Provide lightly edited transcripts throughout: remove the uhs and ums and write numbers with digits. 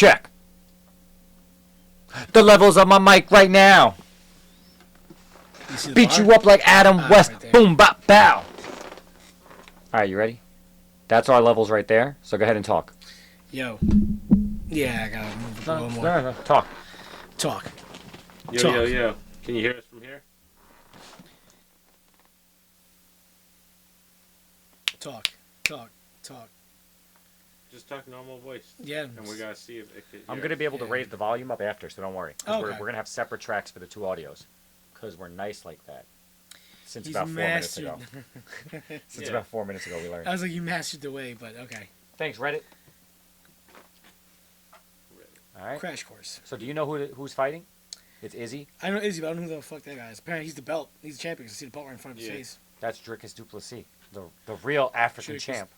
Check. The levels of my mic right now. Beat you up like Adam West. Right, boom, bop, bow. Alright, you ready? That's our levels right there. So go ahead and talk. Yo. Yeah, I gotta move a little more. No. Talk. Yo. Can you hear us from here? Talk. Just talk normal voice. Yeah. And we gotta see if it could. I'm gonna be able to raise the volume up after, so don't worry. Okay. We're gonna have separate tracks for the two audios, because we're nice like that. Since He's about 4 minutes ago. Since about 4 minutes ago, we learned. I was like, you mastered the way, but okay. Thanks, Reddit. All right. Crash course. So do you know who's fighting? It's Izzy. I know Izzy, but I don't know who the fuck that guy is. Apparently, he's the belt. He's the champion. I see the belt right in front of his face. That's Dricus Duplessis, the real African champ.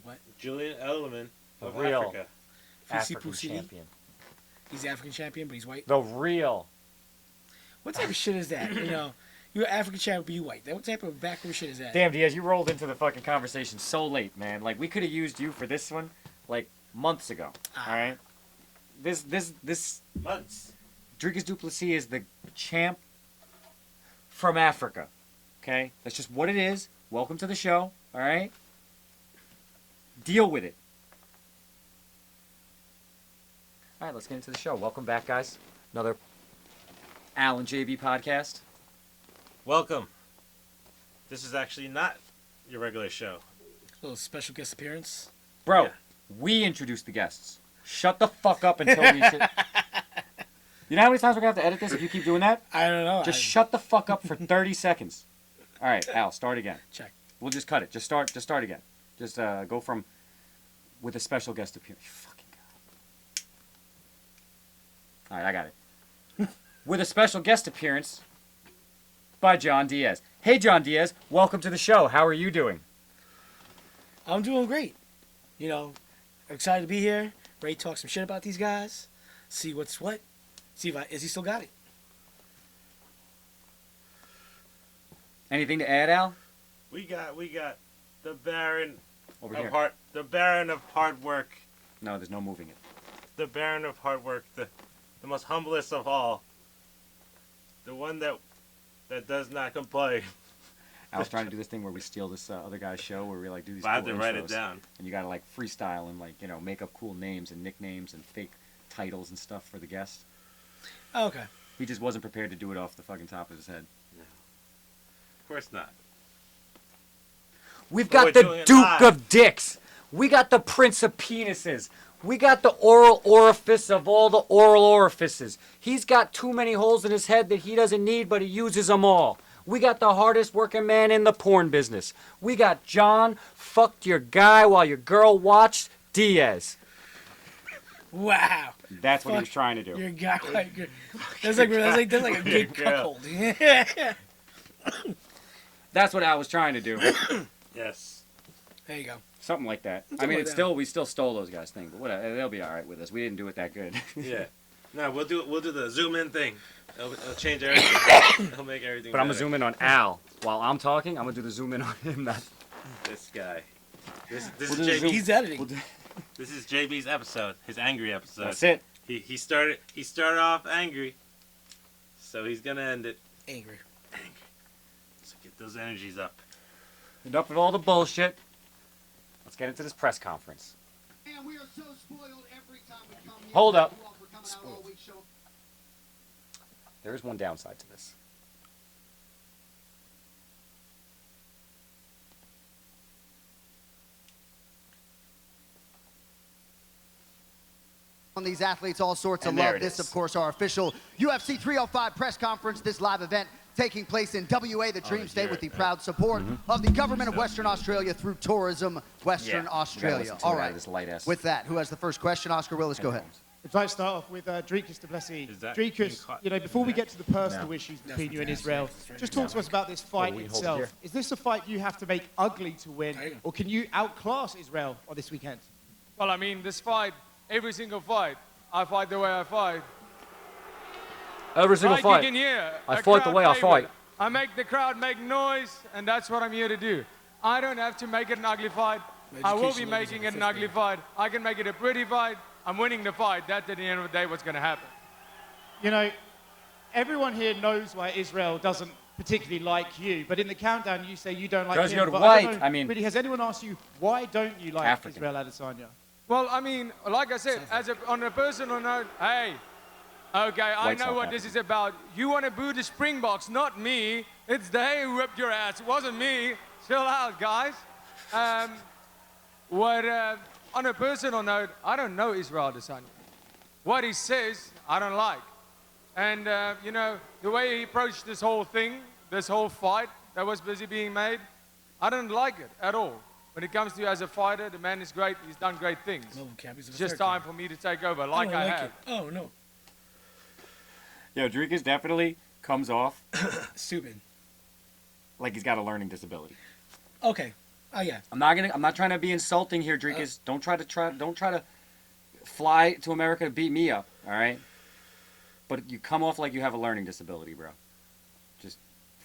What? Julian Edelman of real Africa. African champion. He's the African champion, but he's white. The real. What type of shit is that? You're an African champion, but you white. What type of backward shit is that? Damn, Diaz, you rolled into the fucking conversation so late, man. Like, we could have used you for this one, like, months ago. All right? This months. Dricus Duplessis is the champ from Africa. Okay? That's just what it is. Welcome to the show. All right? Deal with it. All right, let's get into the show. Welcome back, guys. Another Al and JB podcast. Welcome. This is actually not your regular show. A little special guest appearance. Bro, we introduced the guests. Shut the fuck up until we... You know how many times we're going to have to edit this if you keep doing that? I don't know. Just shut the fuck up for 30 seconds. All right, Al, start again. Check. We'll just cut it. Just start again. Just go from with a special guest appearance. You fucking God. All right, I got it. With a special guest appearance by John Diaz. Hey, John Diaz. Welcome to the show. How are you doing? I'm doing great. Excited to be here. Ready to talk some shit about these guys. See what's what. See if Izzy still got it. Anything to add, Al? We got the Baron Over of here. The Baron of hard work. No, there's no moving it. The Baron of hard work, the most humblest of all. The one that does not complain. I was trying to do this thing where we steal this other guy's show where we like do these. I have cool to write intros, it down. And you gotta like freestyle and like make up cool names and nicknames and fake titles and stuff for the guest. Oh, okay. He just wasn't prepared to do it off the fucking top of his head. No. Of course not. We've got the Duke of Dicks. We got the Prince of Penises. We got the oral orifice of all the oral orifices. He's got too many holes in his head that he doesn't need, but he uses them all. We got the hardest working man in the porn business. We got John fucked your guy while your girl watched Diaz. Wow. That's what he was trying to do. Your guy, that's like a big cuckold. That's what I was trying to do. Yes. There you go. Something like that. I mean, we still stole those guys' thing, but whatever. They'll be all right with us. We didn't do it that good. Yeah. No, we'll do the zoom in thing. It'll change everything. It'll make everything. But I'm gonna zoom in on Al while I'm talking. I'm gonna do the zoom in on him. This guy. This We'll is JB. He's editing. This is JB's episode. His angry episode. That's it. He started off angry, so he's gonna end it angry. So get those energies up. Enough of all the bullshit. Let's get into this press conference. And we are so spoiled every time we come here. Hold up. We're coming out all week show. There is one downside to this. On these athletes, all sorts of love. This, of course, our official UFC 305 press conference. This live event taking place in WA, the Dream State, with the proud support of the government of Western Australia through Tourism Western Australia. All right. With that, who has the first question? Oscar Willis, go ahead. I'd like to start off with Dricus Duplessis. Dricus, before we get to the personal issues between you and Israel, just talk to us about this fight itself. Is this a fight you have to make ugly to win, or can you outclass Israel on this weekend? Well, I mean, this fight, every single fight, I fight the way I fight. Every single like fight. You can hear, I fight the way I fight. I make the crowd make noise, and that's what I'm here to do. I don't have to make it an ugly fight. I will be making it an ugly fight. I can make it a pretty fight. I'm winning the fight. That's at the end of the day what's going to happen. You know, everyone here knows why Israel doesn't particularly like you, but in the countdown you say you don't like Because him. you're But white. don't know, I mean, really, has anyone asked you why don't you like African. Israel Adesanya? Well, I mean, like I said, on a personal note, hey, okay, I White know South what this is about. You want to boo the Springboks, not me. It's they who whipped your ass. It wasn't me. Chill out, guys. On a personal note, I don't know Israel Adesanya. What he says, I don't like. And, you know, the way he approached this whole thing, this whole fight that was busy being made, I don't like it at all. When it comes to you as a fighter, the man is great. He's done great things. No, Cap, he's It's just time for me to take over, like I have. Oh, no. Yo, Dricus definitely comes off Stupid. like he's got a learning disability. Okay. Oh, yeah. I'm not trying to be insulting here, Dricus. Don't try to fly to America to beat me up, all right? But you come off like you have a learning disability, bro. Just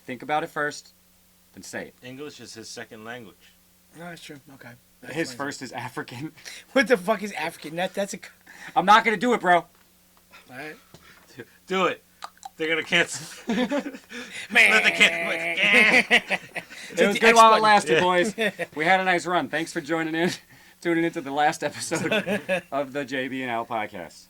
think about it first, then say it. English is his second language. No, that's true. Okay. That His explains first is African. it. What the fuck is African? That's a... I'm not gonna do it, bro. All right. Do it. They're gonna cancel. Man. Let the cancel. It was good while it lasted, boys. We had a nice run. Thanks for tuning into the last episode of the JB and Al podcast.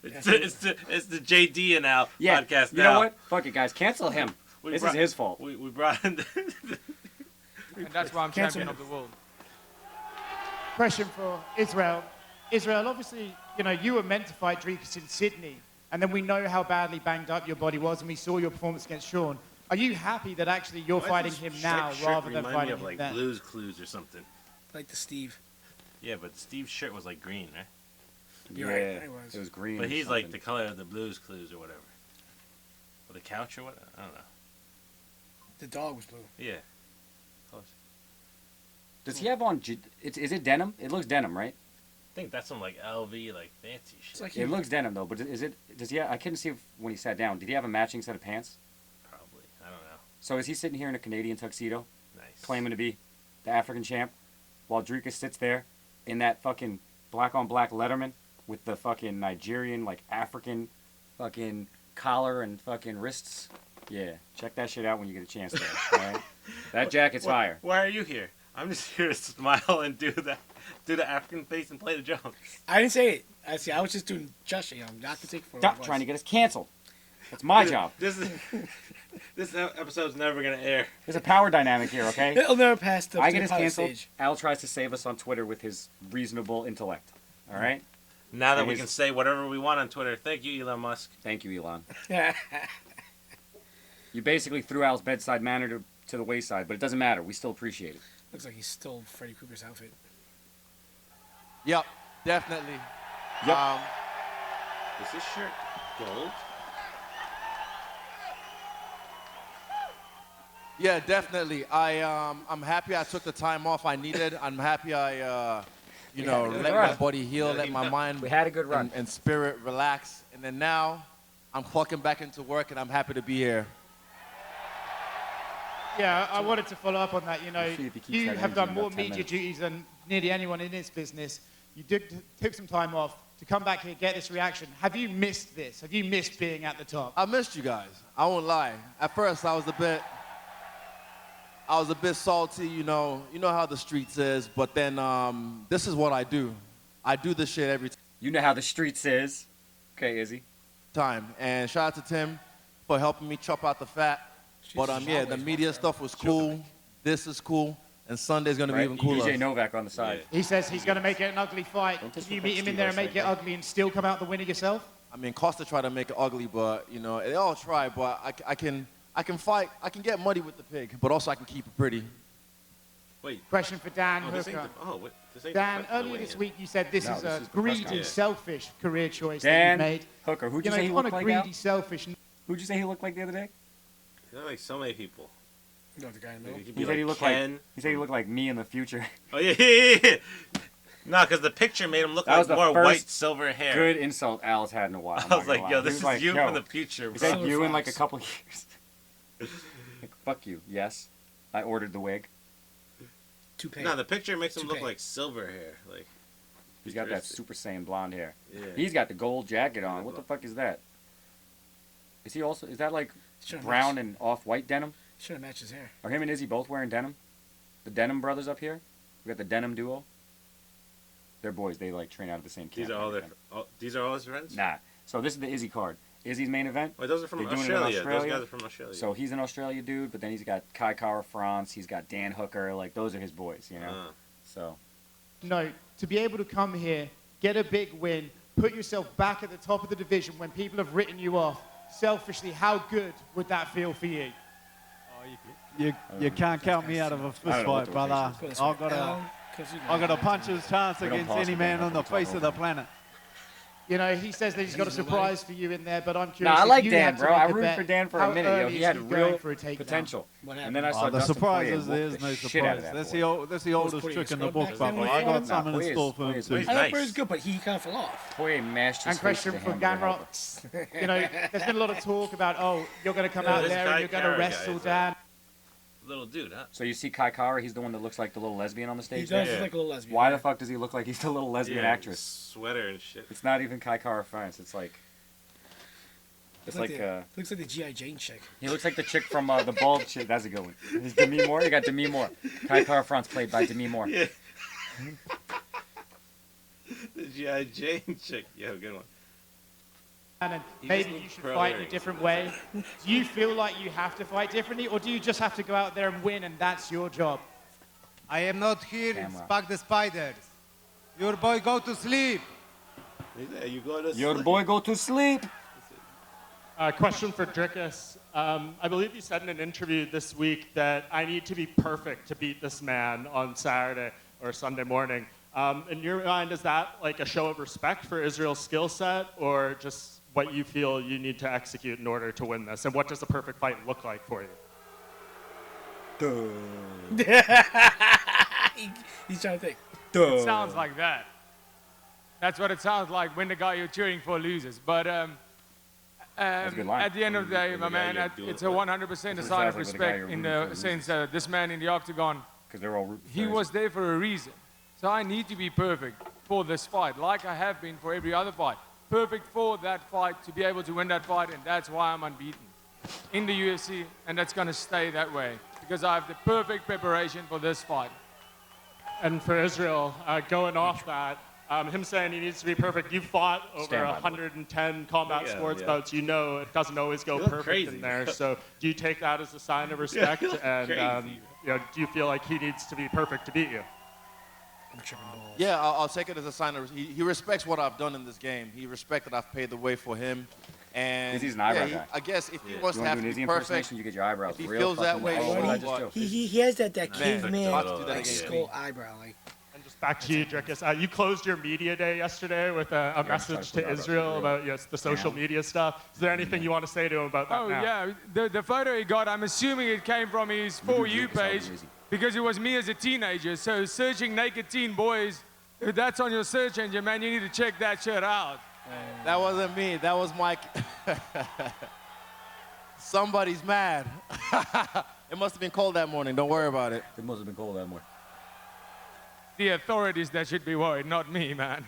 It's the JD and Al podcast You now. know what? Fuck it, guys. Cancel him. This is his fault. We brought in And that's why I'm champion of the world. Question for Israel. Israel, obviously, you know, you were meant to fight Dricus in Sydney, and then we know how badly banged up your body was, and we saw your performance against Sean. Are you happy that actually you're fighting him now rather than fighting him like then? Blue's Clues or something. Like the Steve. Yeah, but Steve's shirt was like green, right? You're Yeah, right. It it was green. But or he's like something. the color of the Blue's Clues or whatever. Or the couch or what? I don't know. The dog was blue. Yeah. Close. Does he have on? Is it denim? It looks denim, right? I think that's some like LV like fancy shit. It's like It looks denim though, but is it? Does he? I couldn't see if, when he sat down. Did he have a matching set of pants? Probably. I don't know. So is he sitting here in a Canadian tuxedo, Nice. claiming to be the African champ, while Dricus sits there in that fucking black on black Letterman with the fucking Nigerian like African fucking collar and fucking wrists? Yeah, check that shit out when you get a chance there. All right? That jacket's fire. Why are you here? I'm just here to smile and do the African face and play the drums. I didn't say it. I was just doing just, you know, not to take for what it Stop was. trying to get us canceled. That's my job. This episode's never gonna air. There's a power dynamic here, okay? It'll never pass the I get us pilot canceled. stage. Al tries to save us on Twitter with his reasonable intellect. All right? Now that And we his- can say whatever we want on Twitter. Thank you, Elon Musk. Thank you, Elon. You basically threw Al's bedside manner to the wayside, but it doesn't matter. We still appreciate it. Looks like he stole Freddy Krueger's outfit. Yep, definitely. Yep. Is this shirt gold? Yeah, definitely. I'm happy I took the time off I needed. I'm happy I, We had a good let run. my body heal, let my mind We had a good run. and spirit relax. And then now, I'm clocking back into work, and I'm happy to be here. Yeah, I wanted to follow up on that. You know, We'll see if he keeps you that have energy done in more about 10 media minutes. duties than nearly anyone in this business. You took some time off to come back here, get this reaction. Have you missed this? Have you missed being at the top? I missed you guys. I won't lie. At first, I was a bit salty, you know how the streets is, but then this is what I do. I do this shit every You know how the streets is. Okay, Izzy. time. And shout out to Tim for helping me chop out the fat. But yeah, the media stuff was cool. This is cool. And Sunday's going to be Right? even cooler. DJ Novak on the side. He says he's going to make it an ugly fight. Don't Can you disrespect meet him in Steve there and O's make it like that. ugly and still come out the winner yourself? I mean, Costa tried to make it ugly, but, they all try. But I can fight. I can get muddy with the pig, but also I can keep it pretty. Wait. Question for Dan Oh, this ain't Hooker. wait. This ain't Dan, the earlier this week you said this No, is this a is the press greedy, conference. selfish career choice that Dan you made. Hooker. Who'd you You know, say he on looked a like, greedy, Al? selfish. Who'd you say he looked like the other day? You're like so many people. You know the guy in the Like, middle? you could He be said he like looked Ken. like he said he looked like me in the future. Oh yeah. No, because the picture made him look That was like the more first white, silver hair. Good insult Al's had in a while. I'm I not was gonna like, lie. yo, He this was is like, you yo. from the future, He bro. said Silver you in like a fox. couple years. Like, fuck you. Yes, I ordered the wig. Toupee. No, the picture makes him look Toupee. like silver hair. Like He's got that Super Saiyan blonde hair. Yeah. He's got the gold jacket on. What the fuck is that? Is he also? Is that like brown and off-white denim? Should have matched his hair. Are him and Izzy both wearing denim? The Denim brothers up here. We got the Denim duo. They're boys. They like train out of the same camp. These are all his friends. Nah. So this is the Izzy card. Izzy's main event. Wait, those are from Australia. Those guys are from Australia. So he's an Australia dude, but then he's got Kai Kara France. He's got Dan Hooker. Like those are his boys, you know. So. No, to be able to come here, get a big win, put yourself back at the top of the division when people have written you off. Selfishly, how good would that feel for you? You can't count me out of a fist fight, brother. I've got a puncher's chance against any man on the face of the planet. You know, he says that he's got a surprise for you in there, but I'm curious. Nah, I like you Dan, had to bro. make I a rooted bet, for Dan for how a minute. Yo, early he is had going real for a takedown? potential. And then I saw The Dustin surprise Poirier is there's whoop no the shit out of surprise. that boy. That's the oldest trick in the book, back then Bubba. when I he got fought something in Poirier's- store for him Poirier's too. nice. I thought Nice. Poirier's good, but he kind of fell off. Poirier mashed his And question face from with the hammer. Ganrock. You know, there's been a lot of talk about, oh, you're going to come out this there and Kai you're going to Kara guy wrestle is Dan. Little dude, huh? So you see Kai Kara, he's the one that looks like the little lesbian on the He stage. does there? look like a little lesbian. Why the fuck does he look like he's the little lesbian actress? Sweater and shit. It's not even Kai Kara France. It's like. It's like looks like the G.I. Jane chick. he looks like the chick from the bald chick. That's a good one. Is Demi Moore? You got Demi Moore. Kai Kara France played by Demi Moore. Yeah. The G.I. Jane chick. Yeah, good one. And maybe you should fight in a different way. Do you feel like you have to fight differently, or do you just have to go out there and win and that's your job? I am not here to Camera. spark the spiders. Your boy go to sleep. You go to Your boy go to sleep. Question for Drickus. I believe you said in an interview this week that I need to be perfect to beat this man on Saturday or Sunday morning. In your mind, is that like a show of respect for Israel's skill set, or just what you feel you need to execute in order to win this? And what does a perfect fight look like for you? He's trying to think. It sounds like that. That's what it sounds like when the guy you're cheering for loses. But a good line. at the end of the day, my man, it's a 100% a That's sign of exactly what the guy respect you're in rooting the for sense that this man in the octagon, Because they're all rooting he for was there for a reason. So I need to be perfect for this fight, like I have been for every other fight. Perfect for that fight, to be able to win that fight, and that's why I'm unbeaten in the UFC, and that's going to stay that way, because I have the perfect preparation for this fight. And for Israel, going off that, him saying he needs to be perfect, you fought over Stand by, 110 combat sports yeah. bouts. You know it doesn't always go You look perfect crazy. in there. So do you take that as a sign of respect? And Crazy. do you feel like he needs to be perfect to beat you? I'm tripping balls. Yeah, I'll take it as a sign of he respects what I've done in this game. He respects that I've paved the way for him. And Izzy's an eyebrow yeah, guy. I guess if he You wants to want have to do an to Izzy be perfect, impersonation? You get your eyebrows if he real feels that fucking way, long. so What did I what? just do? He has that Man, caveman, I'll do that like again. skull eyebrow. Like, And just back to you, Drickus. You closed your media day yesterday with a message to Israel about the social media stuff. Is there anything you want to say to him about that Oh, now? yeah. The photo he got, I'm assuming it came from his For You page, because it was me as a teenager. So searching naked teen boys, if that's on your search engine, man, you need to check that shit out. That wasn't me. That was Mike. Somebody's mad. It must have been cold that morning. Don't worry about it. It must have been cold that morning. The authorities that should be worried, not me, man.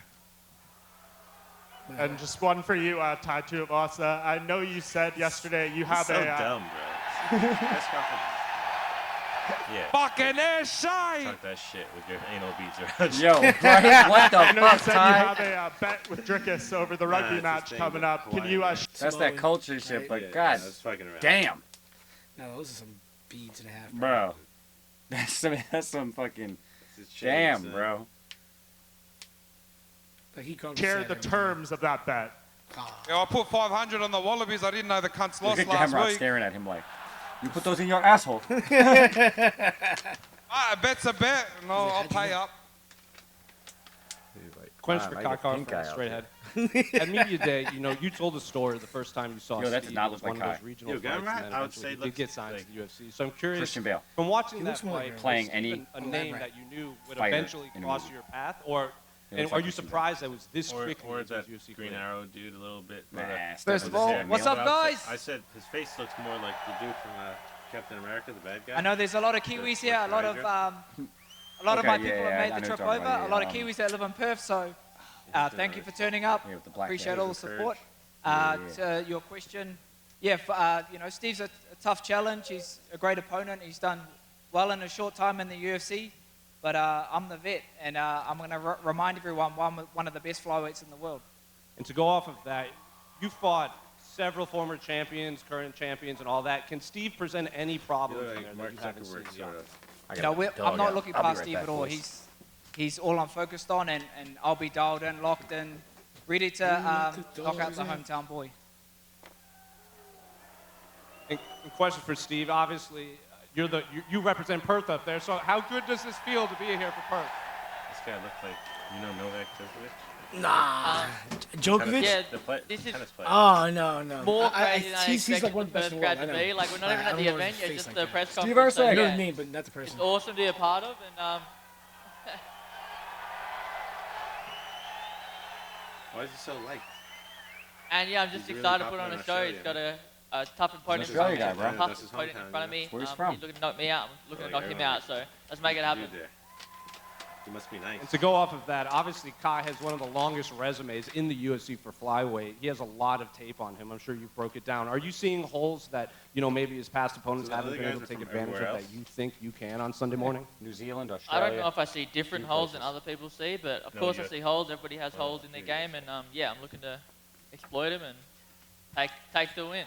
And just one for you, Tattoo Vasa. I know you said yesterday you have so a dumb, bro. Press conference. Yeah. Fucking shine! Talk that shit with your anal beads around. Yo, Brian, what the I know you fuck, said you Ty? have a bet with Drickus over the rugby it's a match thing coming with up. Can Hawaii, you man. That's that culture shit, but Yeah, god I was fucking around. damn, no, those are some beads and a half. bro. That's some fucking It's a chain, damn, son. bro. Like he called share the terms of that bet? Yeah, I put 500 on the Wallabies. I didn't know the cunts Look lost at last Gamrot week. staring at him like, you put those in your asshole. A bet's a bet, and I'll pay up. Question for Kakar, straight ahead. At Media Day, you told the story the first time you saw Yo, that does Steve. not It was look like one of Kai. those regional Yo, fights, and Gamrot, then I would eventually say he did looks get signed like to the UFC. So I'm curious, Christian Bale. from watching He that looks more like fight, playing was any Stephen a name that you knew would fighter eventually in a cross movie. your path, or He and looks are like you Christian Bale. surprised that it was this Or quickly into that his UFC Green career? Arrow dude a little bit. Nah, First of all, what's up, guys? I said his face looks more like the dude from Captain America, the bad guy. I know there's a lot of Kiwis here. A lot of my Okay, people yeah, have I made know the you're trip talking over. about, A lot yeah, of Kiwis that live in Perth. So Thank you for turning up. Appreciate all the support. To your question, Steve's a tough challenge. He's a great opponent. He's done well in a short time in the UFC. But I'm the vet, and I'm going to remind everyone one of the best flyweights in the world. And to go off of that, you fought several former champions, current champions, and all that. Can Steve present any problems in there that you haven't seen yet? I'm not looking past Steve at all. He's all I'm focused on, and I'll be dialed in, locked in, ready to knock out the hometown boy. And question for Steve, obviously, you represent Perth up there, so how good does this feel to be here for Perth? This guy looks like, Novak Djokovic? Nah. Djokovic? Yeah, this is Oh, no. More crazy than I he's expected like one of the best in the grad world. to be. Like, we're not even at the event yet, just the press conference. Steve Arce. I know the name, but not the person. It's awesome to be a part of, and Why is he so liked? and yeah, I'm just excited to put on a show. He's got a tough opponent in front of me. Where he's from? He's looking to knock me out. I'm looking to knock him out. So let's make it happen. He must be nice. And to go off of that, obviously Kai has one of the longest resumes in the UFC for flyweight. He has a lot of tape on him. I'm sure you broke it down. Are you seeing holes that, maybe his past opponents haven't been able to take advantage of that you think you can on Sunday morning? New Zealand, I Australia. don't know if I see different holes than other people see, but of course I see holes. Everybody has holes in their game, and I'm looking to exploit them and take the win.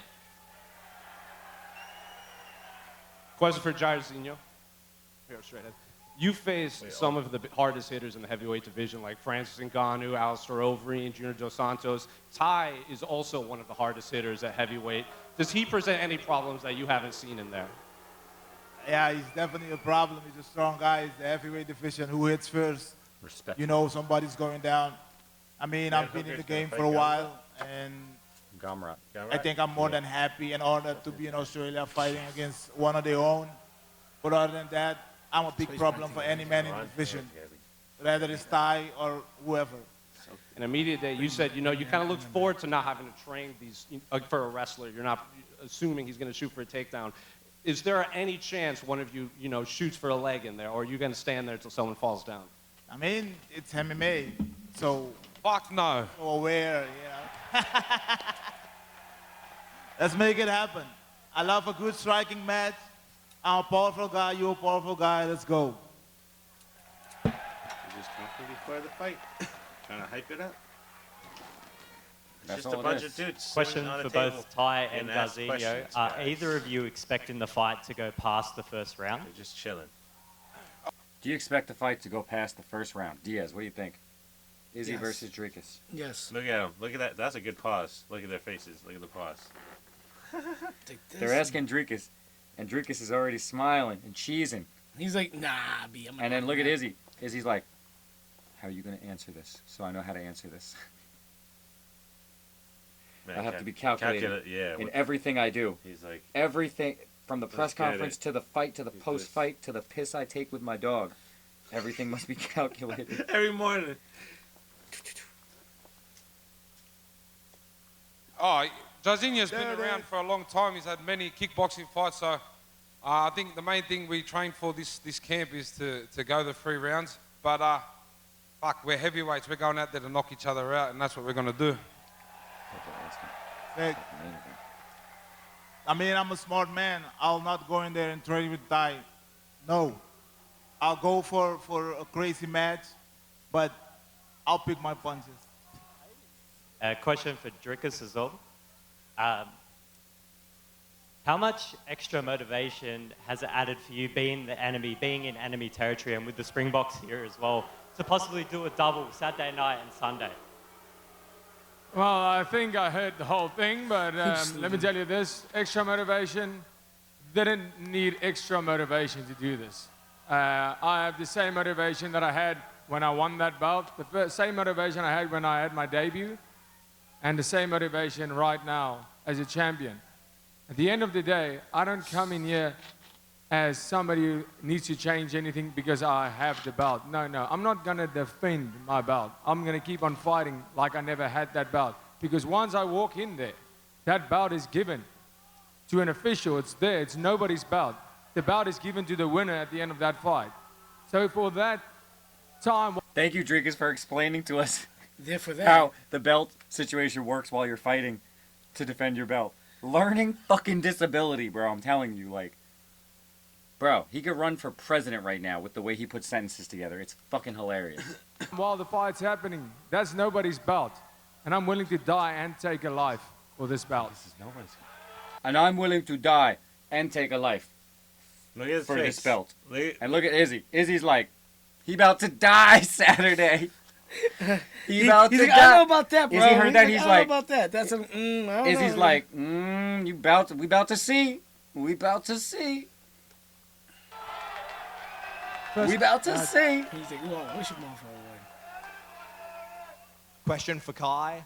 Question for Jairzinho. Here, straight ahead. You faced some of the hardest hitters in the heavyweight division, like Francis Ngannou, Alistair Overeem, Junior Dos Santos. Ty is also one of the hardest hitters at heavyweight. Does he present any problems that you haven't seen in there? Yeah, he's definitely a problem. He's a strong guy. He's the heavyweight division. Who hits first? Respect. Somebody's going down. I mean, I've been in the game for a while, and I think I'm more than happy and honored to be in Australia fighting against one of their own. But other than that, I'm a big problem for any man in the division, whether it's Ty or whoever. In immediate day, you said, you kind of look forward to not having to train these for a wrestler. You're not assuming he's going to shoot for a takedown. Is there any chance one of you, shoots for a leg in there, or are you going to stand there until someone falls down? I mean, it's MMA, so... Fuck no. So aware, Let's make it happen. I love a good striking match. I'm a powerful guy, you're a powerful guy, let's go. You're just talking before the fight, trying to hype it up. It's just a bunch of dudes. Question for both Ty and Jairzinho. Are either of you expecting the fight to go past the first round? They're just chilling. Do you expect the fight to go past the first round? Diaz, what do you think? Izzy versus Dricus. Yes. Look at them. Look at that. That's a good pause. Look at their faces. Look at the pause. They're asking Dricus, and Dricus is already smiling and cheesing. He's like, nah, B. And then look at Izzy. Izzy's like, how are you going to answer this? So I know how to answer this. Man, I have to be calculated in everything I do. He's like... Everything, from the press conference to the fight to the post-fight to the piss I take with my dog. Everything must be calculated. Every morning. Jairzinho's been around for a long time. He's had many kickboxing fights, so I think the main thing we train for this camp is to go the 3 rounds. But fuck, we're heavyweights. We're going out there to knock each other out, and that's what we're going to do. I mean, I'm a smart man. I'll not go in there and train with Ty. No. I'll go for a crazy match, but I'll pick my punches. Question for Dricus as well. How much extra motivation has it added for you being in enemy territory and with the Springboks here as well, to possibly do a double Saturday night and Sunday? Well, I think I heard the whole thing, but let me tell you this. Extra motivation, didn't need extra motivation to do this. I have the same motivation that I had when I won that belt, the same motivation I had when I had my debut, and the same motivation right now as a champion. At the end of the day, I don't come in here as somebody who needs to change anything because I have the belt. No, I'm not going to defend my belt. I'm going to keep on fighting like I never had that belt. Because once I walk in there, that belt is given to an official. It's there. It's nobody's belt. The belt is given to the winner at the end of that fight. So for that time... Thank you, Dricus, for explaining to us There for that. how the belt situation works while you're fighting to defend your belt. Learning fucking disability, bro. I'm telling you, like, bro, he could run for president right now with the way he puts sentences together. It's fucking hilarious. While the fight's happening, that's nobody's belt. And I'm willing to die and take a life for this belt. This is nobody's. And I'm willing to die and take a life Look at his for face. this belt. Look, And look at Izzy. Izzy's like, he about to die Saturday. He about to like, die. I don't know about that, bro. Izzy heard that. He's I don't like, know about that. That's a. I don't Izzy's know. like, we about to see. We about to see. We about to see. He's like, "Whoa, wish your motherfucker would." Question for Kai.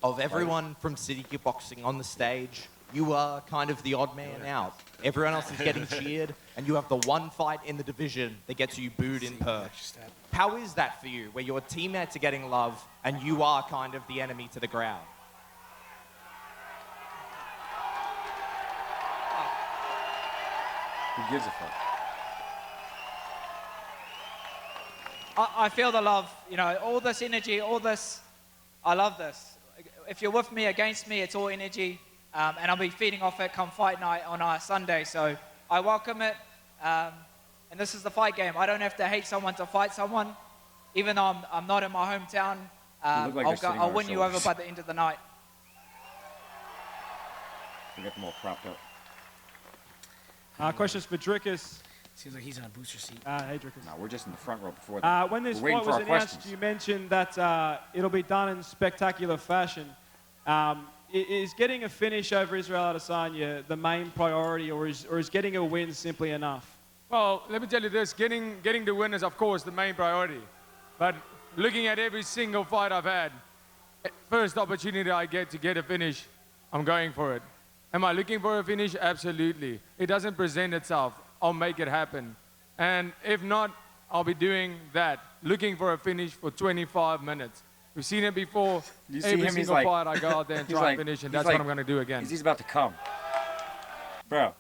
Of everyone from City Kickboxing on the stage, you are kind of the odd man out. Everyone else is getting cheered, and you have the one fight in the division that gets you booed in Perth. How is that for you, where your teammates are getting love, and you are kind of the enemy to the crowd? Who gives a fuck? I feel the love, you know, all this energy, all this, I love this. If you're with me, against me, it's all energy, and I'll be feeding off it come fight night on our Sunday, so I welcome it, and this is the fight game. I don't have to hate someone to fight someone, even though I'm not in my hometown, I'll win you over by the end of the night. We got them all propped up. Questions for Drickus. Seems like he's on a booster seat. Hey, Drickus. No, we're just in the front row before that. When this We're waiting fight for was our announced, questions. you mentioned that it'll be done in spectacular fashion. Is getting a finish over Israel Adesanya the main priority, or is getting a win simply enough? Well, let me tell you this. Getting the win is, of course, the main priority. But looking at every single fight I've had, first opportunity I get to get a finish, I'm going for it. Am I looking for a finish? Absolutely. It doesn't present itself. I'll make it happen. And if not, I'll be doing that, looking for a finish for 25 minutes. We've seen it before. You see Every him, he's single like, fight I go out there and he's try like- and finish, and he's that's like- what I'm going to do again. He's about to come. Bro.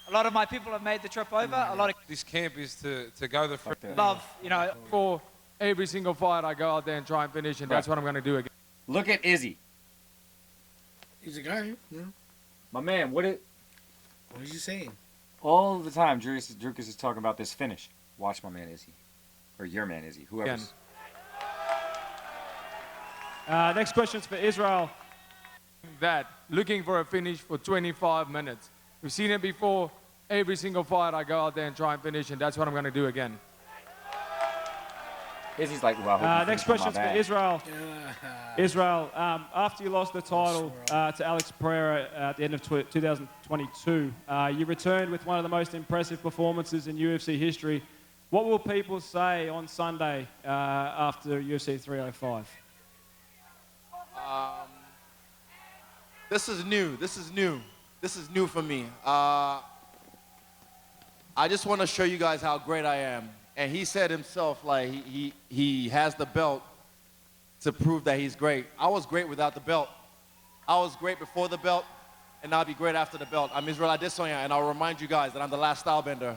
A lot of my people have made the trip over. A lot of This camp is to go the free. love, you know. For every single fight I go out there and try and finish, and that's what I'm going to do again. Look at Izzy. He's a guy, you know. My man, what are you saying? All the time, Drickus is talking about this finish. Watch my man Izzy. Or your man Izzy. Whoever's. Next question's for Israel. That, looking for a finish for 25 minutes. We've seen it before. Every single fight I go out there and try and finish, and that's what I'm going to do again. Izzy's like, well, Next question's for Israel. Israel, after you lost the title to Alex Pereira at the end of 2022, you returned with one of the most impressive performances in UFC history. What will people say on Sunday after UFC 305? This is new. This is new. This is new for me. I just want to show you guys how great I am. And he said himself, like, he has the belt to prove that he's great. I was great without the belt. I was great before the belt, and I'll be great after the belt. I'm Israel Adesanya, and I'll remind you guys that I'm the last style bender.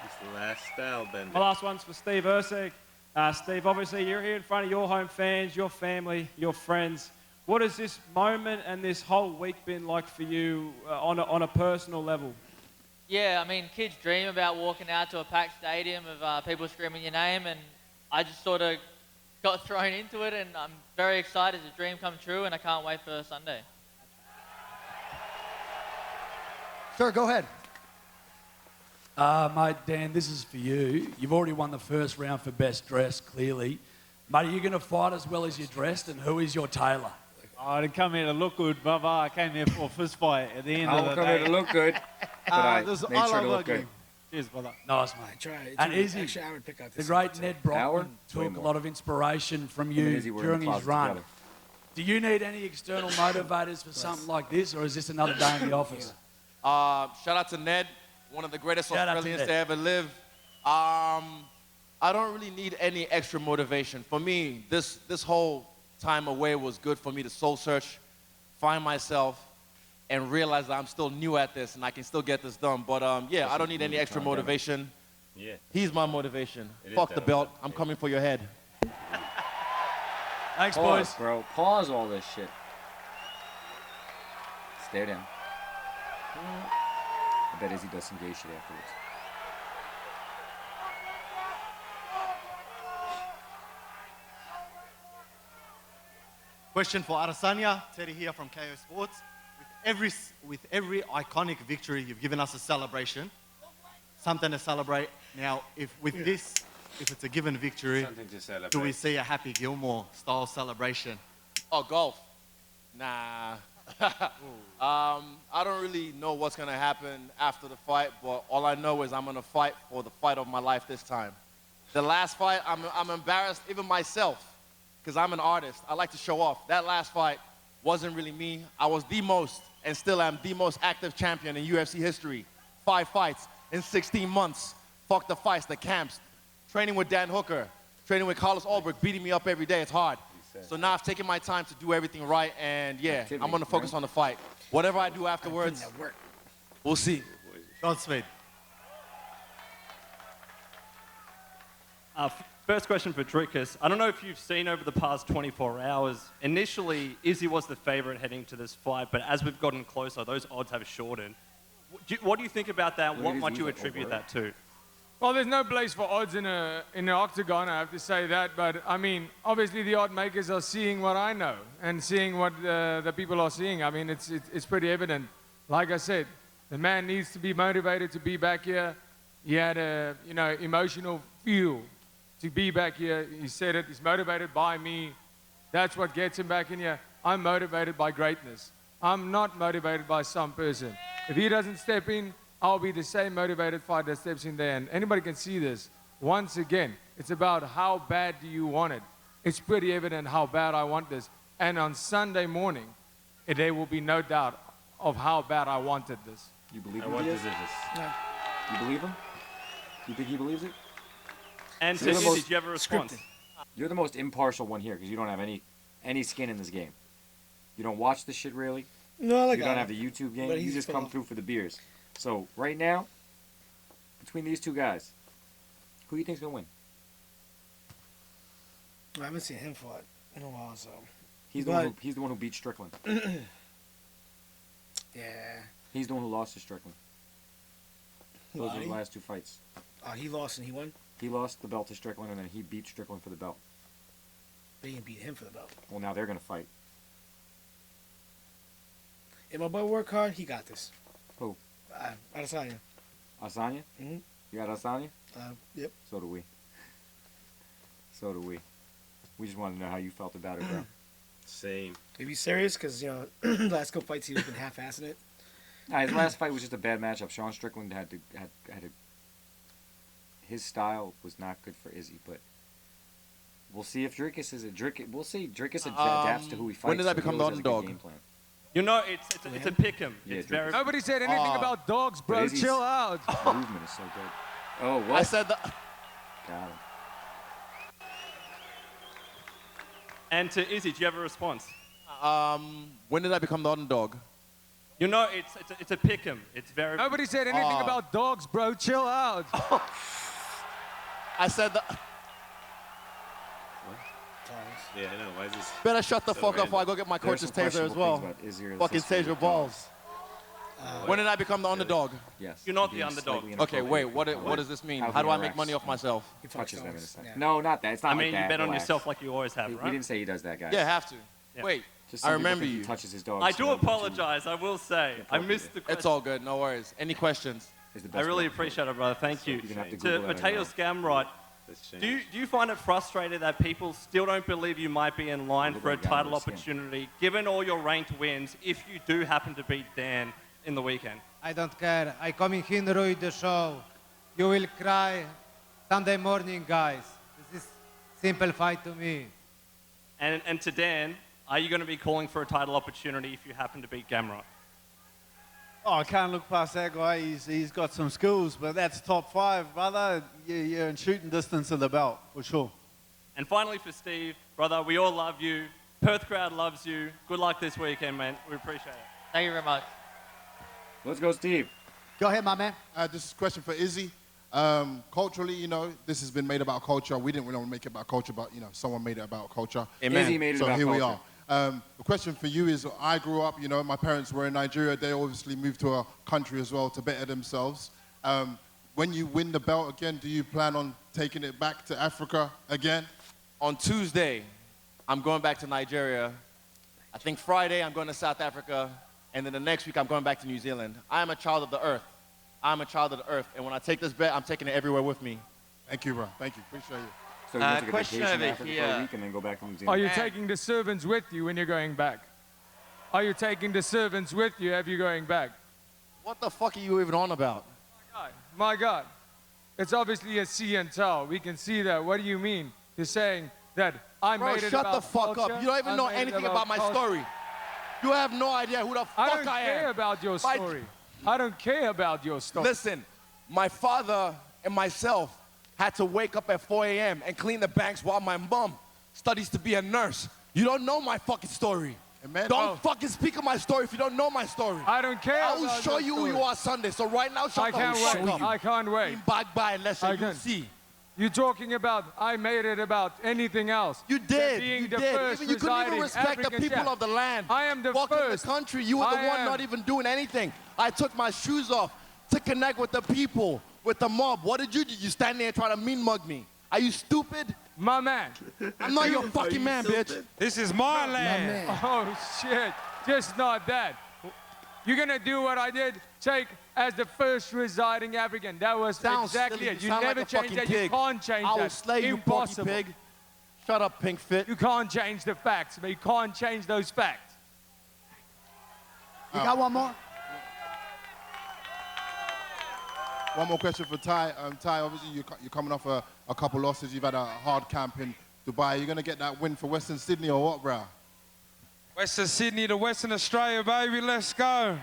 It's the last style bender. My last one's for Steve Erceg. Steve, obviously you're here in front of your home fans, your family, your friends. What has this moment and this whole week been like for you on a personal level? Yeah, I mean, kids dream about walking out to a packed stadium of people screaming your name, and I just sort of got thrown into it, and I'm very excited. It's a dream come true, and I can't wait for Sunday. Sir, go ahead. Mate, Dan, this is for you. You've already won the first round for best dressed, clearly. Mate, are you going to fight as well as you're dressed, and who is your tailor? I didn't come here to look good, brother. I came here for a fist fight at the end of the day. I'll come here to look good, but I made sure to look good. Cheers, brother. Nice, mate. And Izzy, Actually, I would pick out the this great one. Ned Howard? Brockman Way took a more. lot of inspiration from Him and you Izzy were in during the his closet run. together. Do you need any external motivators for something like this, or is this another day in the office? Shout out to Ned, one of the greatest Shout out to Australians Ned. to ever live. I don't really need any extra motivation. For me, this whole time away was good for me to soul search, find myself, and realize that I'm still new at this and I can still get this done. But yeah, I don't need any extra motivation. Yeah. He's my motivation. It is Fuck the dope. belt. I'm coming for your head. Thanks, Pause, boys. bro. Pause all this shit. Stare down. I bet Izzy does some gay shit afterwards. Question for Adesanya. Teddy here from KO Sports. With every iconic victory, you've given us a celebration. Something to celebrate. Now, if it's a given victory, Something to celebrate. do we see a Happy Gilmore style celebration? Oh, golf. Nah. I don't really know what's gonna happen after the fight, but all I know is I'm gonna fight for the fight of my life this time. The last fight, I'm embarrassed, even myself, because I'm an artist. I like to show off. That last fight wasn't really me. I was the most, and still am the most active champion in UFC history. 5 fights in 16 months. Fuck the fights, the camps. Training with Dan Hooker, training with Carlos Ulbrich, beating me up every day. It's hard. So now I've taken my time to do everything right, and yeah, I'm gonna focus on the fight. Whatever I do afterwards, we'll see. Godspeed. First question for Dricus. I don't know if you've seen over the past 24 hours, initially Izzy was the favorite heading to this fight, but as we've gotten closer, those odds have shortened. What do you think about that? What might you attribute that to? Well, there's no place for odds in the octagon, I have to say that. But, I mean, obviously the odd makers are seeing what I know and seeing what the people are seeing. I mean, it's pretty evident. Like I said, the man needs to be motivated to be back here. He had a, emotional fuel to be back here. He said it. He's motivated by me. That's what gets him back in here. I'm motivated by greatness. I'm not motivated by some person. If he doesn't step in, I'll be the same motivated fighter that steps in there. And anybody can see this. Once again, it's about how bad do you want it. It's pretty evident how bad I want this. And on Sunday morning, there will be no doubt of how bad I wanted this. You believe I him? want Diaz? this. Yeah. You believe him? You think he believes it? And You're the Izzy, most- did you have a response? You're the most impartial one here because you don't have any skin in this game. You don't watch this shit really. No, I like You don't Adam, have the YouTube game. but You he's just full come of- through for the beers. So right now, between these two guys, who do you think's gonna win? I haven't seen him fight in a while, so. He's the one who beat Strickland. Yeah. He's the one who lost to Strickland. Those were Lottie? the last 2 fights. He lost and he won? He lost the belt to Strickland, and then he beat Strickland for the belt. They didn't beat him for the belt. Well, now they're gonna fight. If my boy work hard, he got this. Who? Adesanya. Asanya? Mhm. You got Asanya? Yep. So do we. So do we. We just wanted to know how you felt about it, bro. Same. Are you serious? Because, last couple fights he's been half-assing it. Nah, his last fight was just a bad matchup. Sean Strickland his style was not good for Izzy, but we'll see if Dricus is a Dricus. We'll see. Dricus adapts to who he fights. When did I so he become the always has a good underdog? game plan. It's a pick 'em. Yeah, It's Dricus. very. Nobody said anything about dogs, bro. But Izzy's Chill out. movement is so good. Oh, what? I said that. Got him. And to Izzy, do you have a response? When did I become the underdog? It's a pick 'em. It's very. Nobody said anything about dogs, bro. Chill out. I said that. Yeah, I know. Why is this? Better shut the so fuck up random? before I go get my There's coach's some taser as questionable well. things about Izzy or the Fucking history taser of balls. When did I become the underdog? Yes. You're not You're the being underdog. slightly Okay, wait. inappropriate. What does this mean? How How do he I make interacts. money off myself? Touches them in a second. Yeah. No, not that. It's not I mean, like that. you bet on Relax. yourself like you always have, He right? didn't say he does that, guys. Yeah, have to. Yeah. Wait, Just I some people remember think you. He touches his dog. I do apologize. I will say. I missed the question. It's all good. No worries. Any questions? I really appreciate it, brother. Thank you. You're gonna have to To Google that Mateo later Scamrot, do you find it frustrating that people still don't believe you might be in line for a title opportunity, given all your ranked wins, if you do happen to beat Dan in the weekend? I don't care. I come in here and ruin the show. You will cry Sunday morning, guys. This is simple fight to me. And to Dan, are you going to be calling for a title opportunity if you happen to beat Gamrot? Oh, I can't look past that guy. He's got some skills, but that's top 5, brother. You're in shooting distance of the belt, for sure. And finally for Steve, brother, we all love you. Perth crowd loves you. Good luck this weekend, man. We appreciate it. Thank you very much. Let's go, Steve. Go ahead, my man. This is a question for Izzy. Culturally, you know, this has been made about culture. We didn't really want to make it about culture, but, you know, someone made it about culture. Amen. Izzy made it so about here we culture. are. The question for you is, I grew up, you know, my parents were in Nigeria. They obviously moved to a country as well to better themselves. When you win the belt again, do you plan on taking it back to Africa again? On Tuesday, I'm going back to Nigeria. I think Friday, I'm going to South Africa. And then the next week, I'm going back to New Zealand. I am a child of the earth. I'm a child of the earth. And when I take this bet, I'm taking it everywhere with me. Thank you, bro. Thank you. Appreciate you. So you take a vacation in Africa for a week and then go back to New Zealand? Are you taking the servants with you when you're going back? Are you taking the servants with you if you're going back? What the fuck are you even on about? My God. It's obviously a see and tell. We can see that. What do you mean? You're saying that I Bro, made it shut about the fuck culture, up. You don't even I know made it anything about my culture. story. You have no idea who the fuck I don't I am. care about your story. I don't care about your story. Listen, my father and myself had to wake up at 4 a.m. and clean the banks while my mom studies to be a nurse. You don't know my fucking story. Don't fucking speak of my story if you don't know my story. I don't care. I will about show your you who story. you are Sunday. So right now, shut I the can't fuck wait. up. I can't wait. Back by unless I you can see. You're talking about I made it about anything else. You did. Being You the did. first Even you couldn't even residing respect the African people chef. of the land. I am the Walking first. the country. You were the I one am. not even doing anything. I took my shoes off to connect with the people, with the mob. What did you do? You stand there and try to mean mug me. Are you stupid? My man. I'm not your fucking man, bitch. This is my land. Oh, shit. Just not that. You're going to do what I did, take as the first residing African. That was Sounds exactly silly. it. You You sound never like a change fucking that. pig. You can't change I will that. slay you, porky Impossible. pig. Shut up, pink fit. You can't change the facts, but you can't change those facts. You got one more? One more question for Ty. Ty, obviously you're coming off a couple losses. You've had a hard camp in Dubai. You're going to get that win for Western Sydney or what, bro? Western Sydney to Western Australia, baby. Let's go.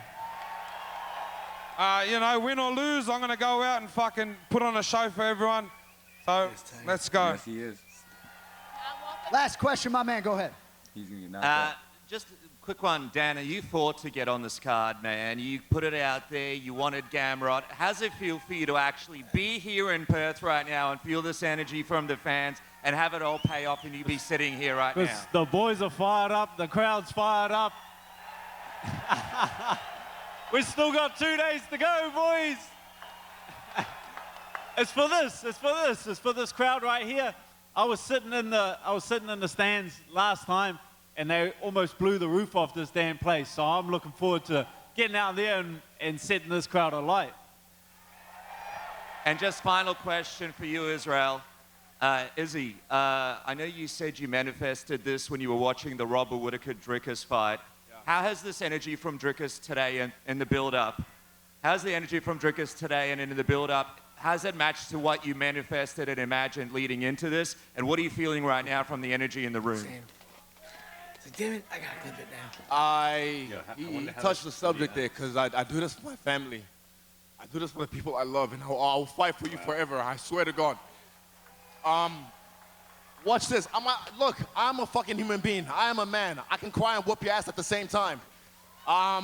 You know, win or lose, I'm going to go out and fucking put on a show for everyone. So, let's go. Yes, he is. Last question, my man. Go ahead. He's going to get knocked out. Just a quick one, Dana. You fought to get on this card, man. You put it out there. You wanted Gamrot. How's it feel for you to actually be here in Perth right now and feel this energy from the fans and have it all pay off and you be sitting here right now? The boys are fired up. The crowd's fired up. We've still got 2 days to go, boys. It's for this. It's for this. It's for this crowd right here. I was sitting in the stands last time, and they almost blew the roof off this damn place. So I'm looking forward to getting out there and setting this crowd alight. And just final question for you, Israel. Izzy, I know you said you manifested this when you were watching the Robert Whittaker-Drickus fight. Yeah. How has this energy from Drickus today in the build-up? How's the energy from Drickus today and in the build-up? How's it matched to what you manifested and imagined leading into this? And what are you feeling right now from the energy in the room? Damn it, I gotta clip it now. He touched the subject there because I do this for my family. I do this for the people I love, and I'll fight for you forever. I swear to God. Watch this. Look, I'm a fucking human being. I am a man. I can cry and whoop your ass at the same time. I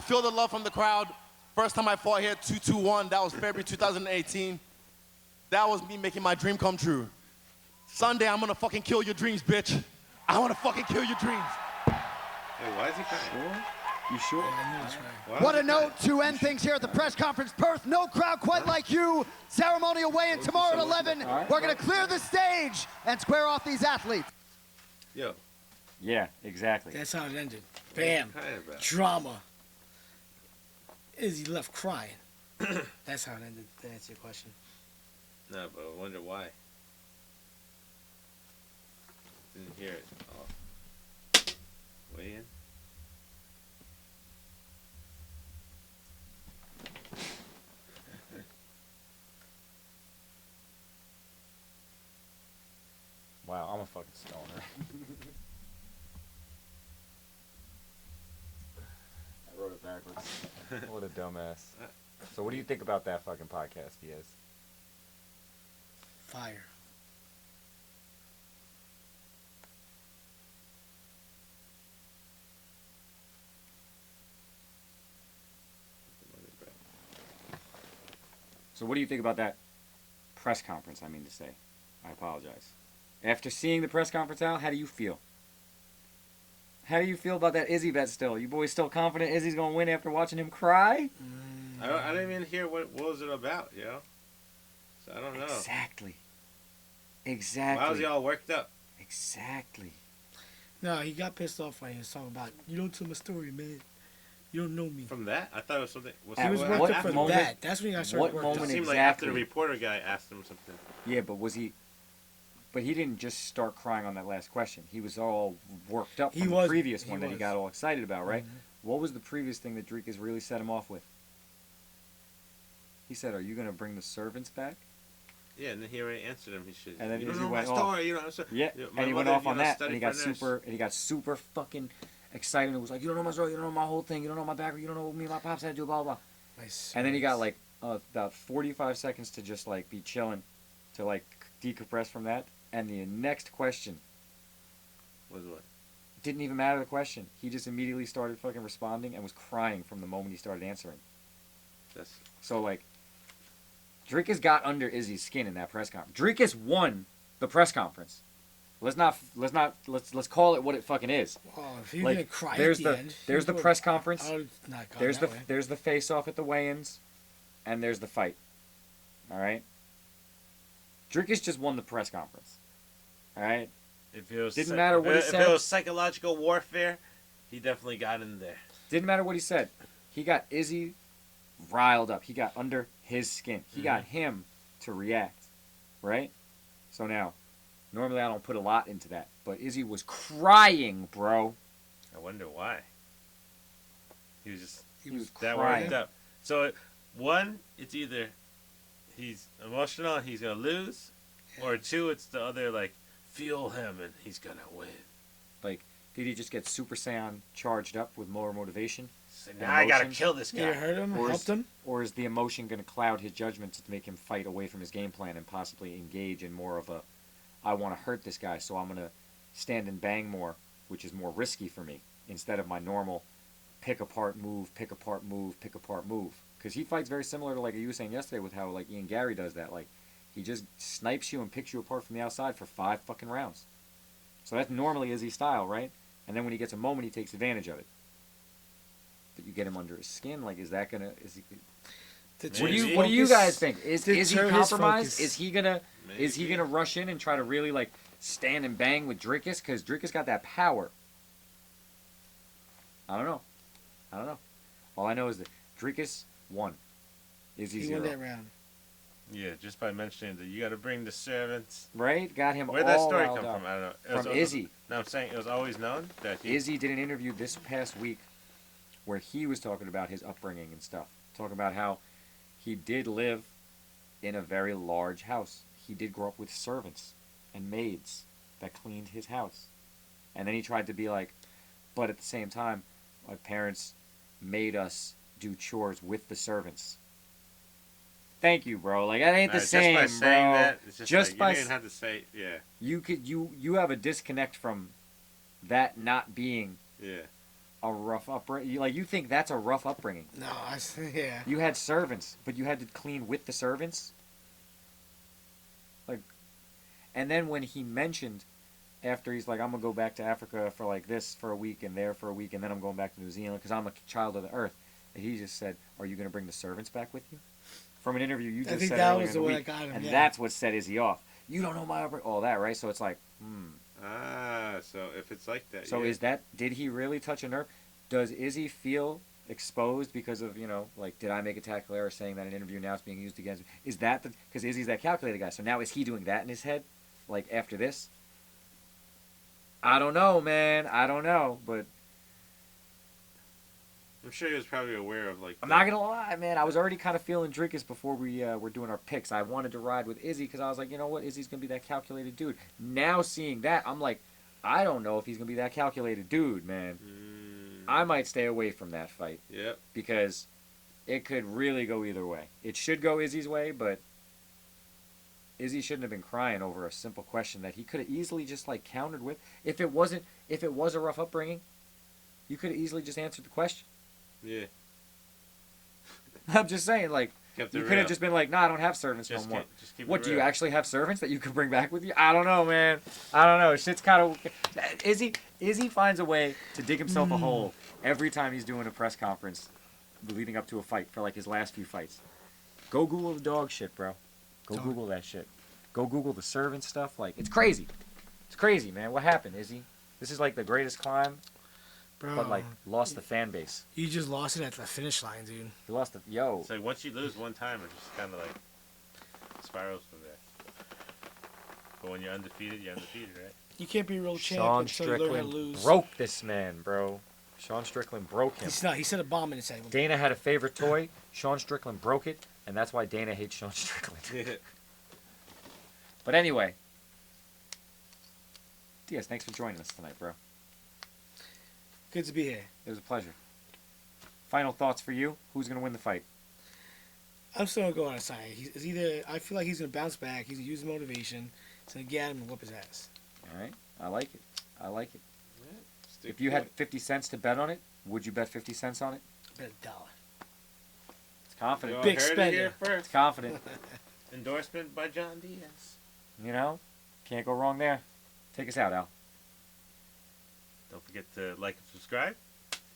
feel the love from the crowd. First time I fought here, 2-2-1. That was February 2018. That was me making my dream come true. Sunday, I'm gonna fucking kill your dreams, bitch. I wanna fucking kill your dreams. Hey, why is he crying? You sure? What a note to end things here at the press conference. Perth, no crowd quite like you. Ceremonial weigh-in tomorrow at 11. We're going to clear the stage and square off these athletes. Yo. Yeah, exactly. That's how it ended. Bam. Drama. Izzy left crying. That's how it ended, to answer your question. No, but I wonder why. Didn't hear it. Oh. Weigh in. Wow, I'm a fucking stoner. I wrote it backwards. What a dumbass. So what do you think about that fucking podcast, Diaz? Fire. So what do you think about that press conference, I mean to say? I apologize. After seeing the press conference, Al, how do you feel? How do you feel about that Izzy bet still? You boys still confident Izzy's going to win after watching him cry? I didn't even hear what was it about, you know? So I don't know. Exactly. Exactly. Why was he all worked up? Exactly. No, he got pissed off when he was talking about, you don't tell my story, man. You don't know me. From that? I thought it was something. He was worked up from that. That's when he got started worked up. It seemed like after the reporter guy asked him something. Yeah, but was he... But he didn't just start crying on that last question. He was all worked up from the previous one that he got all excited about, right? Mm-hmm. What was the previous thing that Dricus really set him off with? He said, are you going to bring the servants back? Yeah, and then he already answered him. He should. And then you Izzy don't know went my off. story, you know. So, Yeah, my and he went mother, off on that, and he got studied for a nurse. super fucking excited. And was like, you don't know my story, you don't know my whole thing, you don't know my background, you don't know what me and my pops had to do, blah blah. And then he got like about 45 seconds to just like be chilling, to like decompress from that. And the next question was what? Didn't even matter the question. He just immediately started fucking responding and was crying from the moment he started answering. So like, Dricus got under Izzy's skin in that press conference. Dricus won the press conference. Let's call it what it fucking is. Oh, if you're like, gonna cry there's at the the end, there's the press conference. I would not go There's that the way. there's the face off at the weigh-ins, and there's the fight. All right. Dricus just won the press conference. All right. If it was Didn't matter what he said. If it was psychological warfare, he definitely got in there. Didn't matter what he said. He got Izzy riled up. He got under his skin. He got him to react, right? So now, normally I don't put a lot into that, but Izzy was crying, bro. I wonder why. He was just He was that crying. worked up. So one, it's either he's emotional and he's gonna lose, or two, it's the other like fuel him and he's gonna win. Like, did he just get Super Saiyan charged up with more motivation? So now I gotta kill this guy. Yeah, you heard him, Or helped him. Or is the emotion going to cloud his judgment to make him fight away from his game plan and possibly engage in more of a, I want to hurt this guy, so I'm going to stand and bang more, which is more risky for me, instead of my normal pick apart move, pick apart move, pick apart move. Because he fights very similar to like you were saying yesterday with how like Ian Gary does that. Like, he just snipes you and picks you apart from the outside for 5 fucking rounds. So that's normally Izzy's style, right? And then when he gets a moment, he takes advantage of it. But you get him under his skin, like, is that gonna? Is he? What do you guys think? Is he compromised? Is he gonna rush in and try to really like stand and bang with Dricus? Because Dricus got that power. I don't know. All I know is that Dricus won. Izzy He 0. won that round. Yeah, just by mentioning that you got to bring the servants. Right? Got him. Where'd all that story riled come up. from? I don't know. From Izzy. No, I'm saying it was always known that Izzy did an interview this past week where he was talking about his upbringing and stuff. Talking about how he did live in a very large house. He did grow up with servants and maids that cleaned his house. And then he tried to be like, but at the same time, my parents made us do chores with the servants. Thank you, bro. Like, that ain't the same, just by saying bro. that, it's just like, by you didn't have to say, yeah. You have a disconnect from that not being Yeah. a rough upbringing. Like, you think that's a rough upbringing. No, yeah. You had servants, but you had to clean with the servants? Like, and then when he mentioned, after he's like, I'm going to go back to Africa for like this for a week and there for a week, and then I'm going back to New Zealand because I'm a child of the earth. And he just said, are you going to bring the servants back with you? From an interview you just said earlier in the week. And that's what set Izzy off. You don't know my upbringing, all that, right? So it's like, Ah, so if it's like that. So yeah. did he really touch a nerve? Does Izzy feel exposed because of, like, did I make a tactical error saying that in an interview now it's being used against me? Is that because Izzy's that calculated guy? So now is he doing that in his head? Like, after this? I don't know, man. I don't know, but I'm sure he was probably aware of like. I'm not gonna lie, man. I was already kind of feeling Dricus before we were doing our picks. I wanted to ride with Izzy because I was like, you know what, Izzy's gonna be that calculated dude. Now seeing that, I'm like, I don't know if he's gonna be that calculated dude, man. I might stay away from that fight. Yep. Because it could really go either way. It should go Izzy's way, but Izzy shouldn't have been crying over a simple question that he could have easily just like countered with. If it was a rough upbringing, you could have easily just answered the question. Yeah. I'm just saying, like, Kept You it could have real. just been like, "Nah, I don't have servants Just no more." just keep What it do you real. actually have servants that you could bring back with you? I don't know, man. I don't know. Shit's kind of. Izzy finds a way to dig himself a hole every time he's doing a press conference leading up to a fight for like his last few fights. Go Google the dog shit, bro. Go Google that shit. Go Google the servant stuff. Like, it's crazy. It's crazy, man. What happened, Izzy? This is like the greatest climb, Bro. but like lost the fan base. You just lost it at the finish line, dude. You lost the yo. It's like once you lose one time, it just kind of like spirals from there. But when you're undefeated, right? You can't be a real champ Sean until you learn how to Strickland lose. broke this man, bro. Sean Strickland broke him. He set a bomb in his head. Dana had a favorite toy. Sean Strickland broke it, and that's why Dana hates Sean Strickland. But anyway, Diaz, thanks for joining us tonight, bro. Good to be here. It was a pleasure. Final thoughts for you? Who's gonna win the fight? I'm still gonna go on a side. He's either. I feel like he's gonna bounce back. He's gonna use motivation. He's gonna get him and whoop his ass. All right, I like it. I like it. If you had 50 cents to bet on it, would you bet 50 cents on it? Bet $1. It's confident. Big Heard it spender. here first. It's confident. Endorsement by John Diaz. You know, can't go wrong there. Take us out, Al. Don't forget to like and subscribe.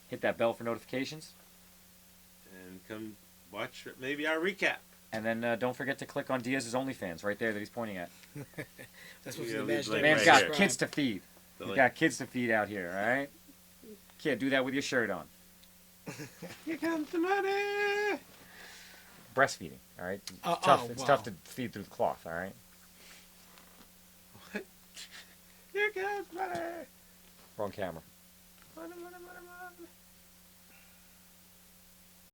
Hit that bell for notifications. And come watch maybe our recap. And then don't forget to click on Diaz's OnlyFans right there that he's pointing at. That's what Yeah, the leave imaginary. link Man's right got here. kids to feed. The He's link. got kids to feed out here, all right? Can't do that with your shirt on. Here comes the money. Breastfeeding, all right? It's Oh, tough. oh, It's wow. tough to feed through the cloth, all right? Here comes money. Wrong camera. Money, money, money, money.